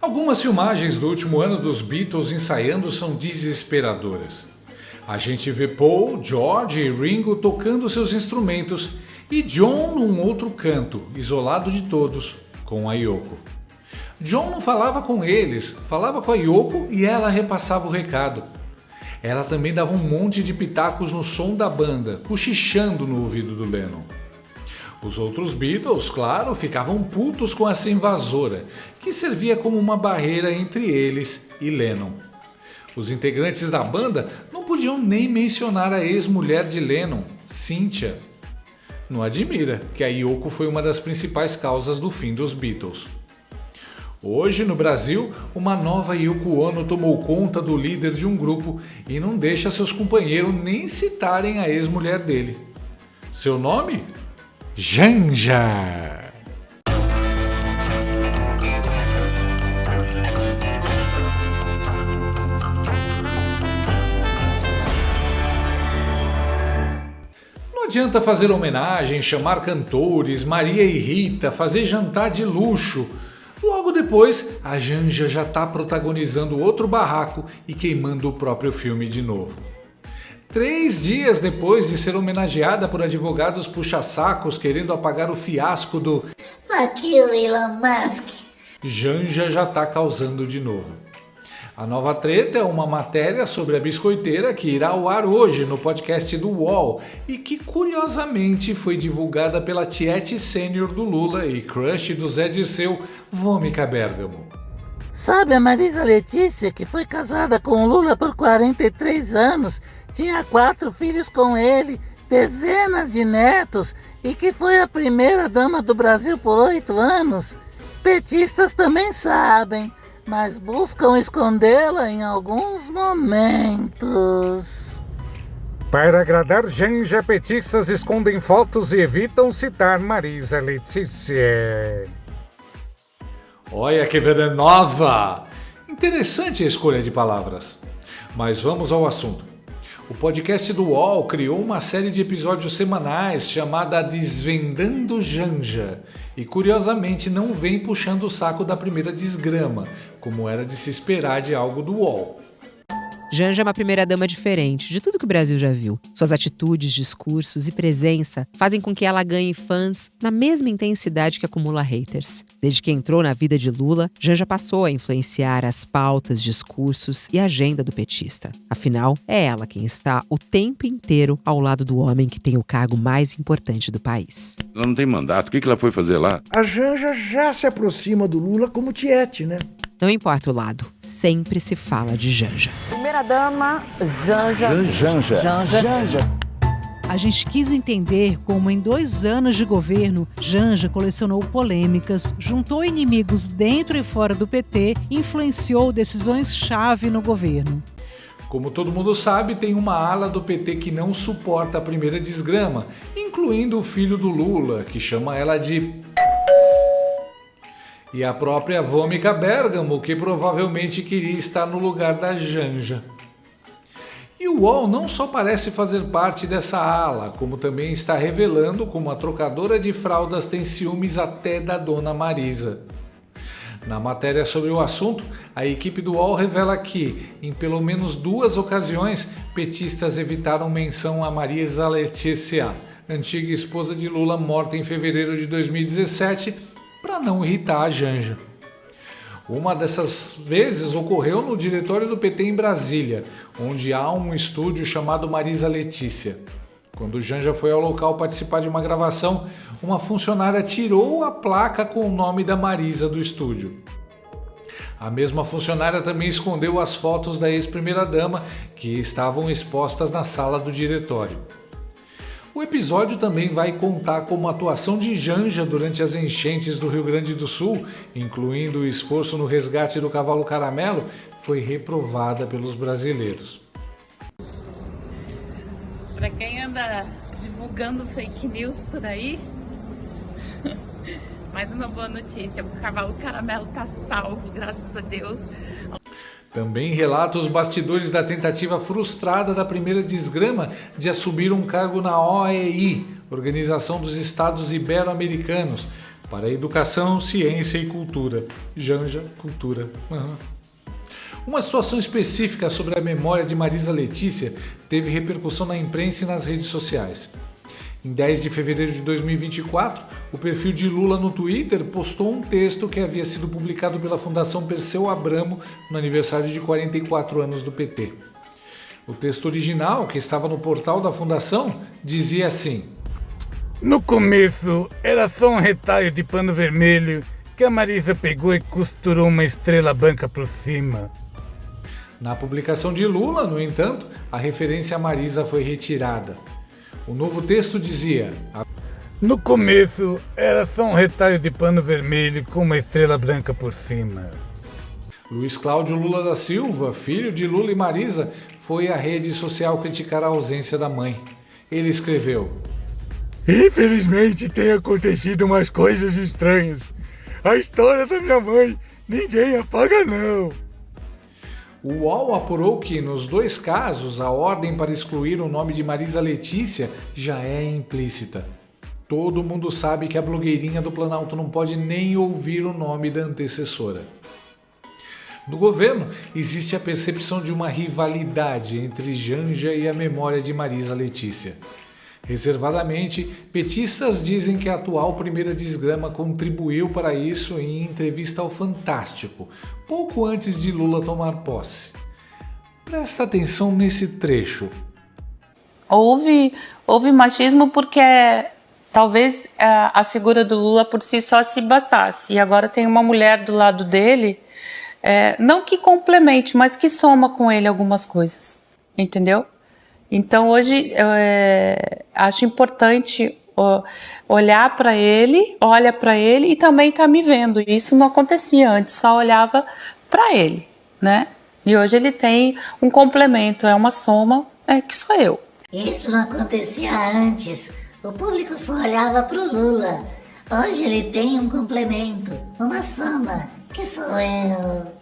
Algumas filmagens do último ano dos Beatles ensaiando são desesperadoras. A gente vê Paul, George e Ringo tocando seus instrumentos e John num outro canto, isolado de todos, com a Yoko. John não falava com eles, falava com a Yoko e ela repassava o recado. Ela também dava um monte de pitacos no som da banda, cochichando no ouvido do Lennon. Os outros Beatles, claro, ficavam putos com essa invasora, que servia como uma barreira entre eles e Lennon. Os integrantes da banda não podiam nem mencionar a ex-mulher de Lennon, Cynthia. Não admira que a Yoko foi uma das principais causas do fim dos Beatles. Hoje, no Brasil, uma nova Yoko Ono tomou conta do líder de um grupo e não deixa seus companheiros nem citarem a ex-mulher dele. Seu nome? Janja! Não adianta fazer homenagem, chamar cantores, Maria e Rita, fazer jantar de luxo. Logo depois, a Janja já está protagonizando outro barraco e queimando o próprio filme de novo. 3 dias depois de ser homenageada por advogados puxa-sacos querendo apagar o fiasco do Fuck you, Elon Musk, Janja já está causando de novo. A nova treta é uma matéria sobre a biscoiteira que irá ao ar hoje no podcast do UOL e que curiosamente foi divulgada pela tiete sênior do Lula e crush do Zé Dirceu, Vômica Bergamo. Sabe a Marisa Letícia, que foi casada com o Lula por 43 anos, tinha 4 filhos com ele, dezenas de netos e que foi a primeira dama do Brasil por 8 anos? Petistas também sabem, mas buscam escondê-la em alguns momentos. Para agradar Janja, petistas escondem fotos e evitam citar Marisa Letícia. Olha que venenosa! Interessante a escolha de palavras. Mas vamos ao assunto. O podcast do UOL criou uma série de episódios semanais chamada Desvendando Janja e curiosamente não vem puxando o saco da primeira desgrama, como era de se esperar de algo do UOL. Janja é uma primeira-dama diferente de tudo que o Brasil já viu. Suas atitudes, discursos e presença fazem com que ela ganhe fãs na mesma intensidade que acumula haters. Desde que entrou na vida de Lula, Janja passou a influenciar as pautas, discursos e agenda do petista. Afinal, é ela quem está o tempo inteiro ao lado do homem que tem o cargo mais importante do país. Ela não tem mandato, o que ela foi fazer lá? A Janja já se aproxima do Lula como tiete, né? Não importa o lado, sempre se fala de Janja. Primeira-dama, Janja. A gente quis entender como em 2 anos de governo, Janja colecionou polêmicas, juntou inimigos dentro e fora do PT e influenciou decisões-chave no governo. Como todo mundo sabe, tem uma ala do PT que não suporta a primeira desgrama, incluindo o filho do Lula, que chama ela de... E a própria Vômica Bergamo, que provavelmente queria estar no lugar da Janja. E o UOL não só parece fazer parte dessa ala, como também está revelando como a trocadora de fraldas tem ciúmes até da dona Marisa. Na matéria sobre o assunto, a equipe do UOL revela que, em pelo menos 2 ocasiões, petistas evitaram menção a Marisa Letícia, antiga esposa de Lula morta em fevereiro de 2017, para não irritar a Janja. Uma dessas vezes ocorreu no diretório do PT em Brasília, onde há um estúdio chamado Marisa Letícia. Quando Janja foi ao local participar de uma gravação, uma funcionária tirou a placa com o nome da Marisa do estúdio. A mesma funcionária também escondeu as fotos da ex-primeira-dama que estavam expostas na sala do diretório. O episódio também vai contar como a atuação de Janja durante as enchentes do Rio Grande do Sul, incluindo o esforço no resgate do cavalo Caramelo, foi reprovada pelos brasileiros. Para quem anda divulgando fake news por aí, mais uma boa notícia, o cavalo Caramelo está salvo, graças a Deus. Também relata os bastidores da tentativa frustrada da primeira desgrama de assumir um cargo na OEI, Organização dos Estados Ibero-Americanos, para educação, ciência e cultura. Janja, cultura. Uma situação específica sobre a memória de Marisa Letícia teve repercussão na imprensa e nas redes sociais. Em 10 de fevereiro de 2024, o perfil de Lula no Twitter postou um texto que havia sido publicado pela Fundação Perseu Abramo no aniversário de 44 anos do PT. O texto original, que estava no portal da Fundação, dizia assim: no começo, era só um retalho de pano vermelho que a Marisa pegou e costurou uma estrela branca por cima. Na publicação de Lula, no entanto, a referência a Marisa foi retirada. O novo texto dizia: no começo, era só um retalho de pano vermelho com uma estrela branca por cima. Luiz Cláudio Lula da Silva, filho de Lula e Marisa, foi à rede social criticar a ausência da mãe. Ele escreveu: infelizmente tem acontecido umas coisas estranhas. A história da minha mãe ninguém apaga não. O UOL apurou que, nos dois casos, a ordem para excluir o nome de Marisa Letícia já é implícita. Todo mundo sabe que a blogueirinha do Planalto não pode nem ouvir o nome da antecessora. No governo, existe a percepção de uma rivalidade entre Janja e a memória de Marisa Letícia. Reservadamente, petistas dizem que a atual primeira desgrama contribuiu para isso em entrevista ao Fantástico, pouco antes de Lula tomar posse. Presta atenção nesse trecho. Houve machismo porque talvez a figura do Lula por si só se bastasse. E agora tem uma mulher do lado dele, não que complemente, mas que soma com ele algumas coisas, entendeu? Então hoje acho importante olhar para ele, olha para ele e também tá me vendo. Isso não acontecia antes, só olhava para ele, né? E hoje ele tem um complemento, é uma soma, que sou eu. Isso não acontecia antes. O público só olhava pro Lula. Hoje ele tem um complemento, uma soma, que sou eu.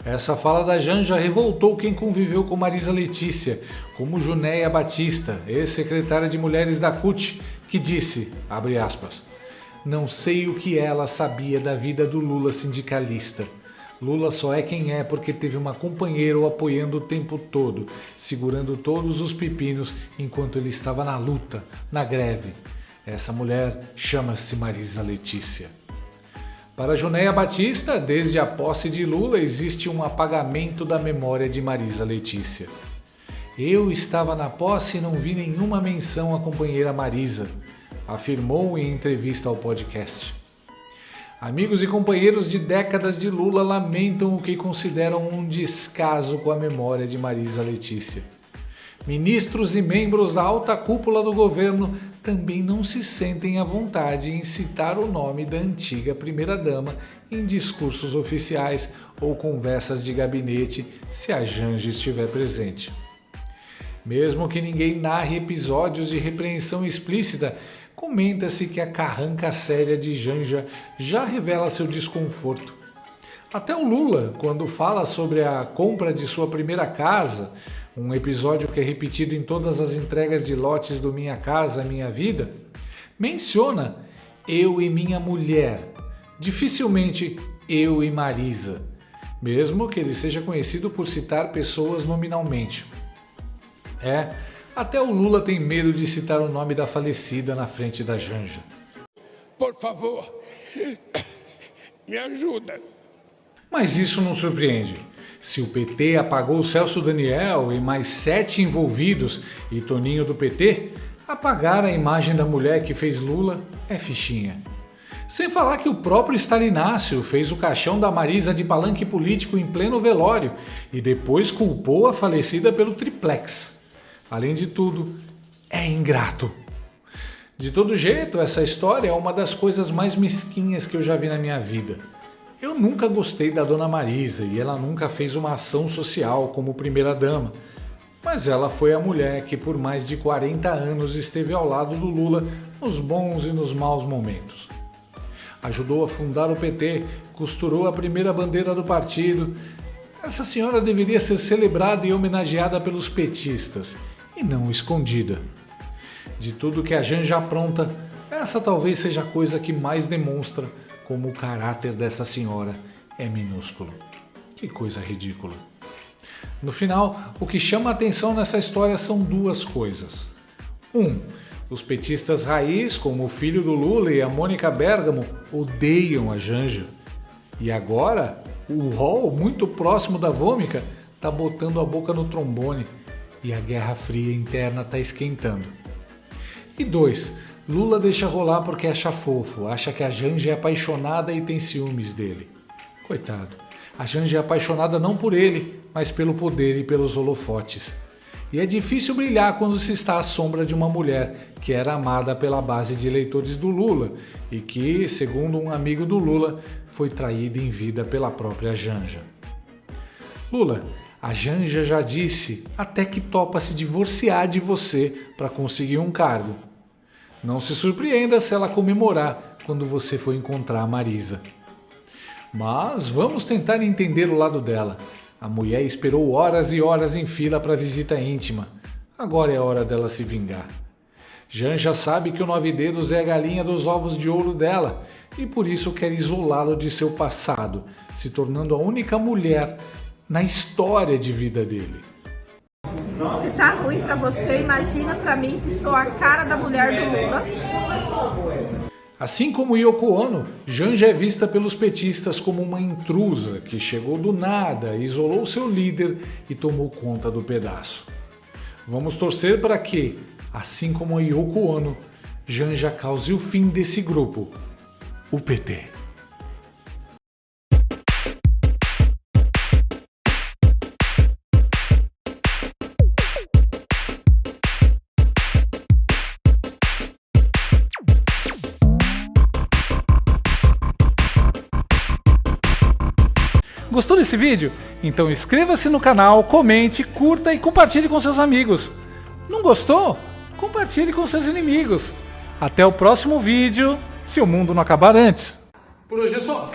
Essa fala da Janja revoltou quem conviveu com Marisa Letícia, como Junéia Batista, ex-secretária de Mulheres da CUT, que disse, abre aspas, não sei o que ela sabia da vida do Lula sindicalista. Lula só é quem é porque teve uma companheira o apoiando o tempo todo, segurando todos os pepinos enquanto ele estava na luta, na greve. Essa mulher chama-se Marisa Letícia. Para Junéia Batista, desde a posse de Lula existe um apagamento da memória de Marisa Letícia. Eu estava na posse e não vi nenhuma menção à companheira Marisa, afirmou em entrevista ao podcast. Amigos e companheiros de décadas de Lula lamentam o que consideram um descaso com a memória de Marisa Letícia. Ministros e membros da alta cúpula do governo também não se sentem à vontade em citar o nome da antiga primeira-dama em discursos oficiais ou conversas de gabinete se a Janja estiver presente. Mesmo que ninguém narre episódios de repreensão explícita, comenta-se que a carranca séria de Janja já revela seu desconforto. Até o Lula, quando fala sobre a compra de sua primeira casa, um episódio que é repetido em todas as entregas de lotes do Minha Casa, Minha Vida, menciona eu e minha mulher, dificilmente eu e Marisa, mesmo que ele seja conhecido por citar pessoas nominalmente. Até o Lula tem medo de citar o nome da falecida na frente da Janja. Por favor, me ajuda. Mas isso não surpreende. Se o PT apagou Celso Daniel e mais 7 envolvidos e Toninho do PT, apagar a imagem da mulher que fez Lula é fichinha. Sem falar que o próprio Stalinácio fez o caixão da Marisa de palanque político em pleno velório e depois culpou a falecida pelo triplex. Além de tudo, é ingrato. De todo jeito, essa história é uma das coisas mais mesquinhas que eu já vi na minha vida. Eu nunca gostei da Dona Marisa e ela nunca fez uma ação social como primeira-dama, mas ela foi a mulher que por mais de 40 anos esteve ao lado do Lula nos bons e nos maus momentos. Ajudou a fundar o PT, costurou a primeira bandeira do partido. Essa senhora deveria ser celebrada e homenageada pelos petistas, e não escondida. De tudo que a Janja apronta, é Essa talvez seja a coisa que mais demonstra como o caráter dessa senhora é minúsculo. Que coisa ridícula. No final, o que chama a atenção nessa história são duas coisas. Os petistas raiz, como o filho do Lula e a Mônica Bergamo, odeiam a Janja. E agora, o UOL, muito próximo da Vômica, está botando a boca no trombone e a Guerra Fria interna está esquentando. E 2, Lula deixa rolar porque acha fofo, acha que a Janja é apaixonada e tem ciúmes dele. Coitado, a Janja é apaixonada não por ele, mas pelo poder e pelos holofotes. E é difícil brilhar quando se está à sombra de uma mulher que era amada pela base de eleitores do Lula e que, segundo um amigo do Lula, foi traída em vida pela própria Janja. Lula, a Janja já disse até que topa se divorciar de você para conseguir um cargo. Não se surpreenda se ela comemorar quando você for encontrar a Marisa. Mas vamos tentar entender o lado dela. A mulher esperou horas e horas em fila para visita íntima. Agora é hora dela se vingar. Janja sabe que o Nove Dedos é a galinha dos ovos de ouro dela e por isso quer isolá-lo de seu passado, se tornando a única mulher na história de vida dele. Se tá ruim pra você, imagina pra mim que sou a cara da mulher do Lula. Assim como Yoko Ono, Janja é vista pelos petistas como uma intrusa que chegou do nada, isolou seu líder e tomou conta do pedaço. Vamos torcer para que, assim como a Yoko Ono, Janja cause o fim desse grupo, o PT. Gostou desse vídeo? Então inscreva-se no canal, comente, curta e compartilhe com seus amigos. Não gostou? Compartilhe com seus inimigos. Até o próximo vídeo, se o mundo não acabar antes. Por hoje é só.